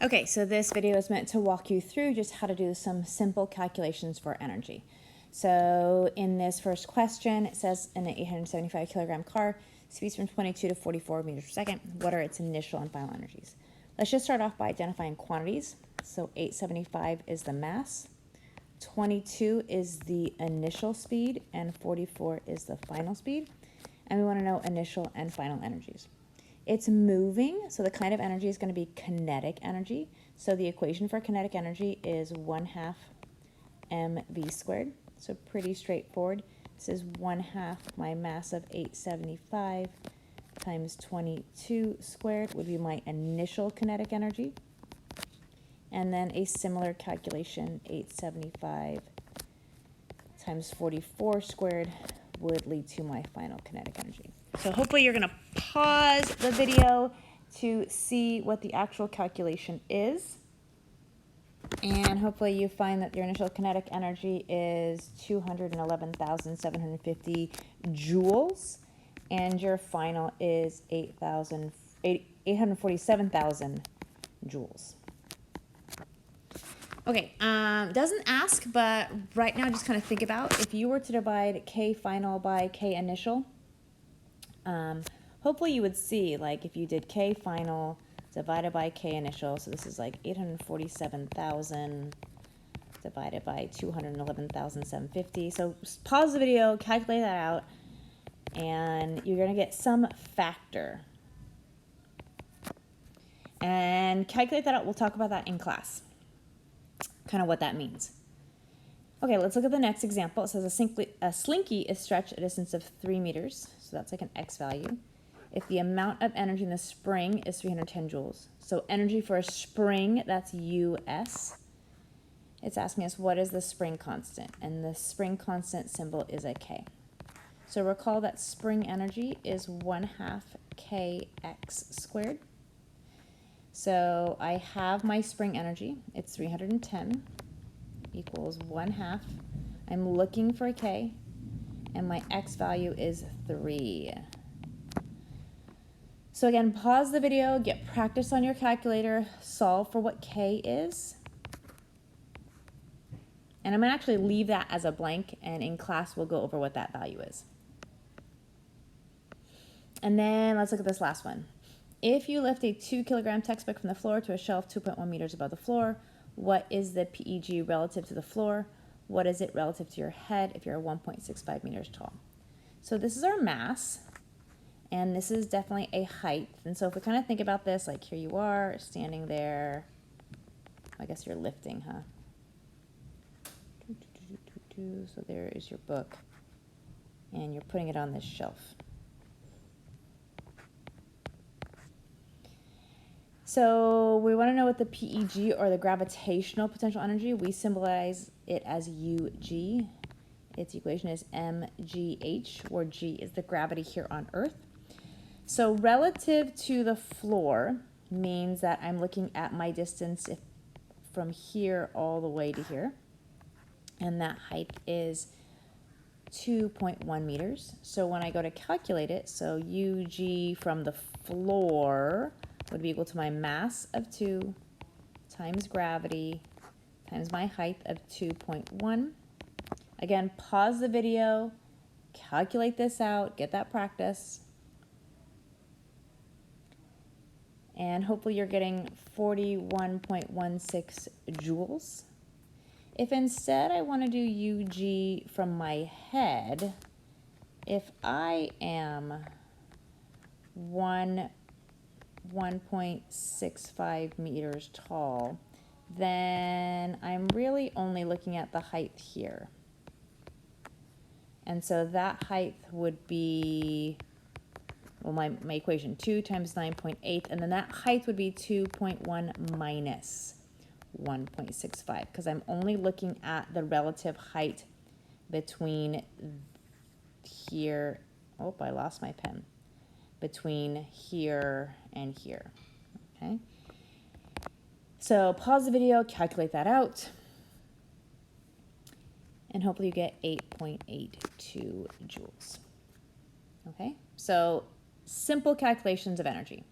Okay, so this video is meant to walk you through just how to do some simple calculations for energy. So in this first question, it says in an 875 kilogram car, speeds from 22 to 44 meters per second. What are its initial and final energies? Let's just start off by identifying quantities. So 875 is the mass, 22 is the initial speed, and 44 is the final speed. And we want to know initial and final energies. It's moving, so the kind of energy is going to be kinetic energy. So the equation for kinetic energy is 1/2 mv squared. So pretty straightforward. This is 1/2 my mass of 875 times 22 squared would be my initial kinetic energy. And then a similar calculation, 875 times 44 squared would lead to my final kinetic energy. So hopefully you're going to pause the video to see what the actual calculation is. And hopefully you find that your initial kinetic energy is 211,750 joules. And your final is 847,000 joules. Okay, doesn't ask, but right now just kind of think about if you were to divide K final by K initial. Hopefully you would see, like, if you did K final divided by K initial, so this is like 847,000 divided by 211,750. So pause the video, calculate that out, and you're going to get some factor. And calculate that out. We'll talk about that in class, kind of what that means. Okay, let's look at the next example. It says a slinky is stretched at a distance of 3 meters, so that's like an X value, if the amount of energy in the spring is 310 joules. So energy for a spring, that's US. It's asking us what is the spring constant, and the spring constant symbol is a K. So recall that spring energy is 1/2 kx squared. So I have my spring energy, it's 310 equals 1/2. I'm looking for a K, and my X value is 3. So again, pause the video, get practice on your calculator, solve for what K is. And I'm going to actually leave that as a blank, and in class we'll go over what that value is. And then let's look at this last one. If you lift a 2 kilogram textbook from the floor to a shelf 2.1 meters above the floor, what is the PEG relative to the floor? What is it relative to your head if you're 1.65 meters tall? So this is our mass, and this is definitely a height. And so if we kind of think about this, like here you are standing there. I guess you're lifting, huh? So there is your book, and you're putting it on this shelf. So we want to know what the PEG, or the gravitational potential energy, we symbolize it as UG. Its equation is mgh, where g is the gravity here on Earth. So relative to the floor means that I'm looking at my distance from here all the way to here. And that height is 2.1 meters. So when I go to calculate it, so UG from the floor would be equal to my mass of 2 times gravity times my height of 2.1. Again, pause the video, calculate this out, get that practice, and hopefully you're getting 41.16 joules. If instead I want to do UG from my head, if I am 1.65 meters tall, then I'm really only looking at the height here. And so that height would be, well, my equation, 2 times 9.8, and then that height would be 2.1 minus 1.65, because I'm only looking at the relative height between here, oh, I lost my pen, between here and here, okay? So pause the video, calculate that out, and hopefully you get 8.82 joules, okay? So simple calculations of energy.